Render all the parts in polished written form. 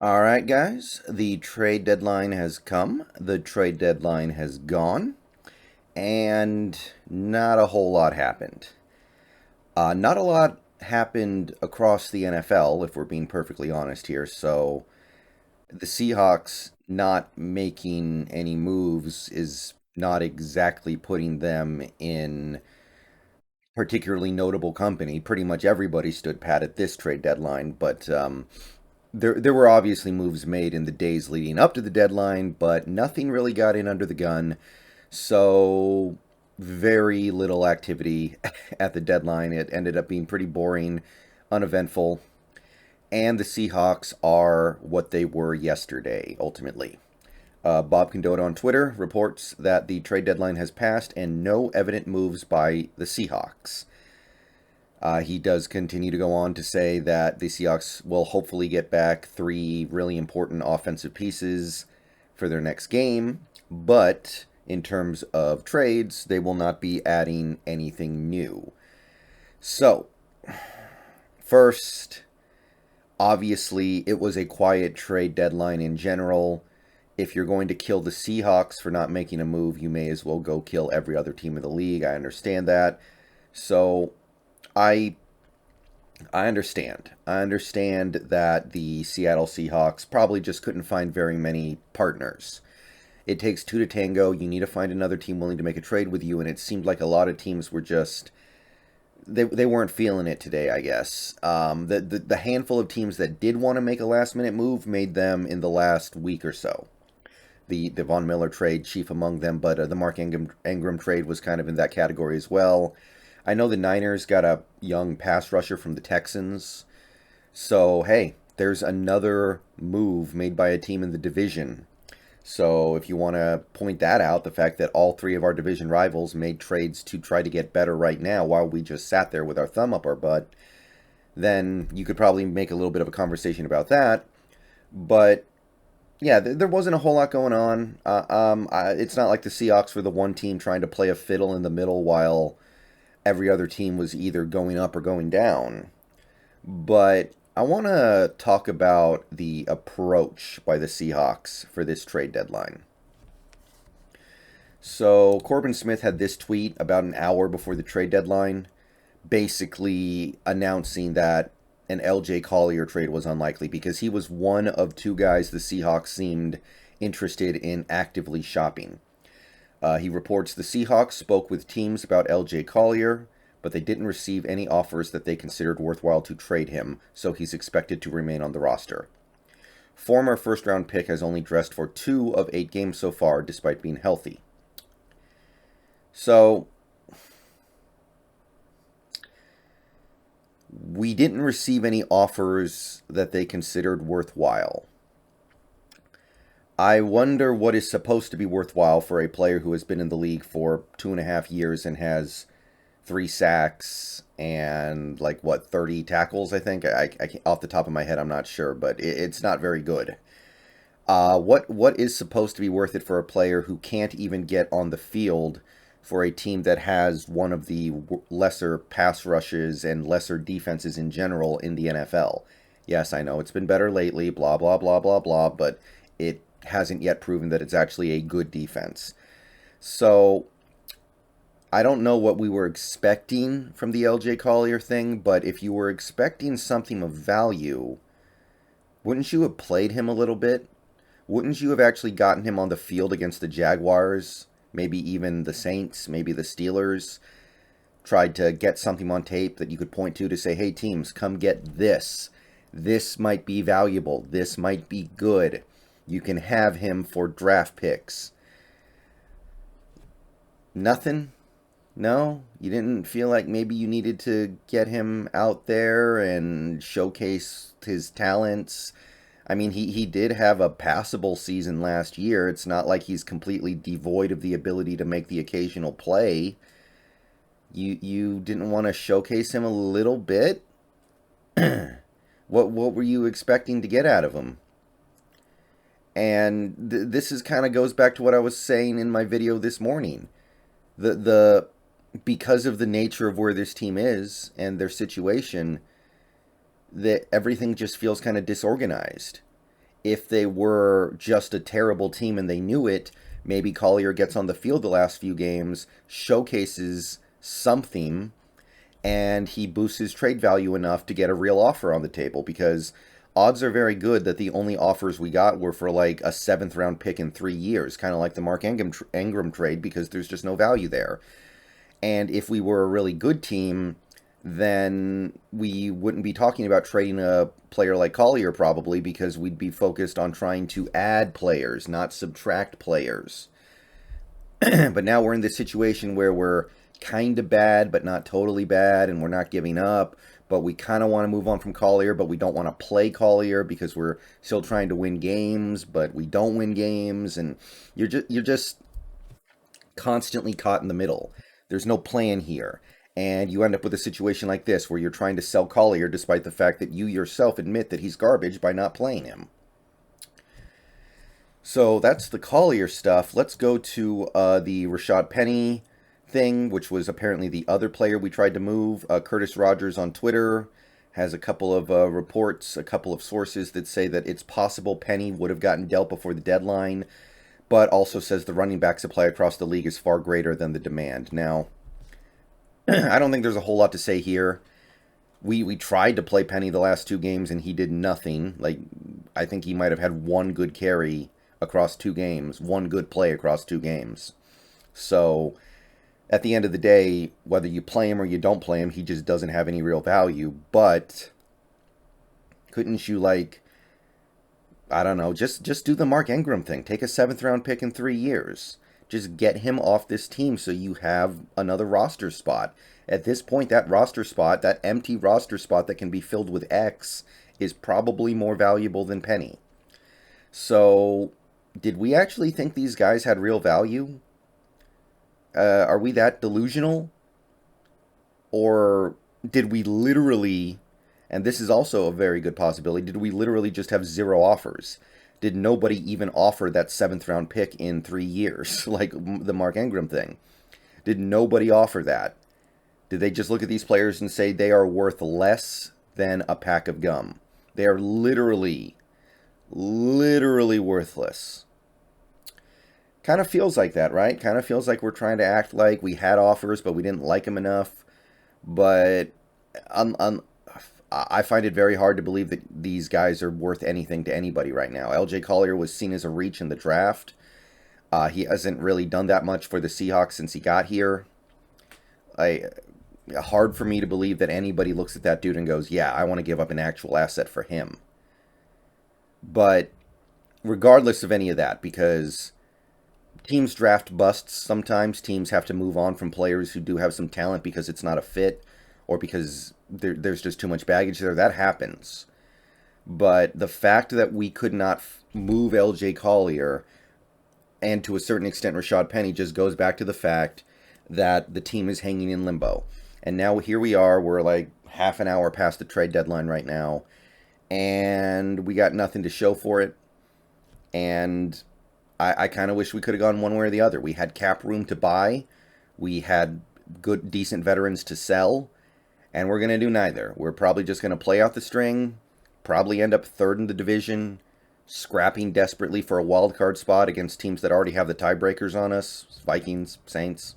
All right, guys, the trade deadline has come, the trade deadline has gone, and not a whole lot happened. Not a lot happened across the NFL, if we're being perfectly honest here. So the Seahawks not making any moves is not exactly putting them in particularly notable company. Pretty much everybody stood pat at this trade deadline, but there were obviously moves made in the days leading up to the deadline, but nothing really got in under the gun. So very little activity at the deadline. It ended up being pretty boring, uneventful, and the Seahawks are what they were yesterday, ultimately. Bob Condotta on Twitter reports that the trade deadline has passed and no evident moves by the Seahawks. He does continue to go on to say that the Seahawks will hopefully get back three really important offensive pieces for their next game, but in terms of trades, they will not be adding anything new. So, first, obviously, it was a quiet trade deadline in general. If you're going to kill the Seahawks for not making a move, you may as well go kill every other team in the league. I understand that. So, I I understand. I understand that the Seattle Seahawks probably just couldn't find very many partners. It takes two to tango. You need to find another team willing to make a trade with you, and it seemed like a lot of teams were just they weren't feeling it today. I guess the handful of teams that did want to make a last minute move made them in the last week or so. The Von Miller trade, chief among them, but the Mark Ingram trade was kind of in that category as well. I know the Niners got a young pass rusher from the Texans. So, hey, there's another move made by a team in the division. So, if you want to point that out, the fact that all three of our division rivals made trades to try to get better right now while we just sat there with our thumb up our butt, then you could probably make a little bit of a conversation about that. But yeah, there wasn't a whole lot going on. It's not like the Seahawks were the one team trying to play a fiddle in the middle while every other team was either going up or going down. But I want to talk about the approach by the Seahawks for this trade deadline. So, Corbin Smith had this tweet about an hour before the trade deadline, basically announcing that an LJ Collier trade was unlikely because he was one of two guys the Seahawks seemed interested in actively shopping. He reports the Seahawks spoke with teams about LJ Collier, but they didn't receive any offers that they considered worthwhile to trade him, so he's expected to remain on the roster. Former first round pick has only dressed for 2 of 8 games so far, despite being healthy. So, we didn't receive any offers that they considered worthwhile. I wonder what is supposed to be worthwhile for a player who has been in the league for 2.5 years and has 3 sacks and like what 30 tackles. I think off the top of my head, I'm not sure, but it's not very good. What is supposed to be worth it for a player who can't even get on the field for a team that has one of the lesser pass rushes and lesser defenses in general in the NFL? Yes, I know it's been better lately, blah blah blah blah blah, but it hasn't yet proven that it's actually a good defense. So I don't know what we were expecting from the LJ Collier thing, but if you were expecting something of value, wouldn't you have played him a little bit? Wouldn't you have actually gotten him on the field against the Jaguars, maybe even the Saints, maybe the Steelers? Tried to get something on tape that you could point to say, hey, teams, come get this. This might be valuable. This might be good. You can have him for draft picks. Nothing? No? You didn't feel like maybe you needed to get him out there and showcase his talents? I mean, he did have a passable season last year. It's not like he's completely devoid of the ability to make the occasional play. You didn't want to showcase him a little bit? What were you expecting to get out of him? And this is kind of goes back to what I was saying in my video this morning. The because of the nature of where this team is and their situation, that everything just feels kind of disorganized. If they were just a terrible team and they knew it, maybe Collier gets on the field the last few games, showcases something, and he boosts his trade value enough to get a real offer on the table, because odds are very good that the only offers we got were for like a 7th round pick in 3 years, kind of like the Mark Ingram trade, because there's just no value there. And if we were a really good team, then we wouldn't be talking about trading a player like Collier, probably, because we'd be focused on trying to add players, not subtract players. But now we're in this situation where we're kind of bad, but not totally bad, and we're not giving up. But we kind of want to move on from Collier, but we don't want to play Collier because we're still trying to win games, but we don't win games, and you're just constantly caught in the middle. There's no plan here. And you end up with a situation like this where you're trying to sell Collier despite the fact that you yourself admit that he's garbage by not playing him. So that's the Collier stuff. Let's go to the Rashaad Penny thing, which was apparently the other player we tried to move. Curtis Rogers on Twitter has a couple of reports, a couple of sources that say that it's possible Penny would have gotten dealt before the deadline, but also says the running back supply across the league is far greater than the demand. Now, I don't think there's a whole lot to say here. We tried to play Penny the last 2 games, and he did nothing. Like, I think he might have had one good carry across 2 games, one good play across 2 games. So, at the end of the day, whether you play him or you don't play him, he just doesn't have any real value. But couldn't you, like, I don't know, just do the Mark Ingram thing. Take a 7th round pick in 3 years. Just get him off this team so you have another roster spot. At this point, that roster spot, that empty roster spot that can be filled with X, is probably more valuable than Penny. So, did we actually think these guys had real value? Are we that delusional? Or did we literally, and this is also a very good possibility, did we literally just have 0 offers? Did nobody even offer that 7th round pick in 3 years, like the Mark Ingram thing? Did nobody offer that? Did they just look at these players and say they are worth less than a pack of gum? They are literally worthless. Kind of feels like that, right? Kind of feels like we're trying to act like we had offers, but we didn't like them enough. But I find it very hard to believe that these guys are worth anything to anybody right now. LJ Collier was seen as a reach in the draft. He hasn't really done that much for the Seahawks since he got here. Hard for me to believe that anybody looks at that dude and goes, yeah, I want to give up an actual asset for him. But regardless of any of that, because teams draft busts sometimes, teams have to move on from players who do have some talent because it's not a fit, or because there's just too much baggage there. That happens. But the fact that we could not move LJ Collier, and to a certain extent Rashaad Penny, just goes back to the fact that the team is hanging in limbo. And now here we are, we're like half an hour past the trade deadline right now, and we got nothing to show for it. And I kind of wish we could have gone one way or the other. We had cap room to buy, we had good, decent veterans to sell, and we're going to do neither. We're probably just going to play out the string, probably end up 3rd in the division, scrapping desperately for a wild card spot against teams that already have the tiebreakers on us, Vikings, Saints.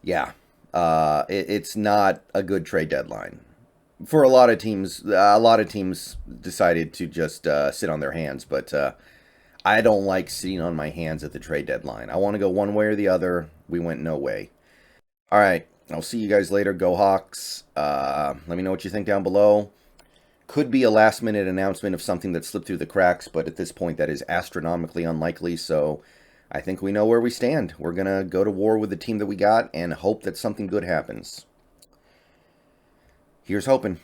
Yeah, it's not a good trade deadline. For a lot of teams decided to just sit on their hands, but I don't like sitting on my hands at the trade deadline. I want to go one way or the other. We went no way. All right, I'll see you guys later. Go Hawks. Let me know what you think down below. Could be a last-minute announcement of something that slipped through the cracks, but at this point that is astronomically unlikely, so I think we know where we stand. We're going to go to war with the team that we got and hope that something good happens. Here's hoping.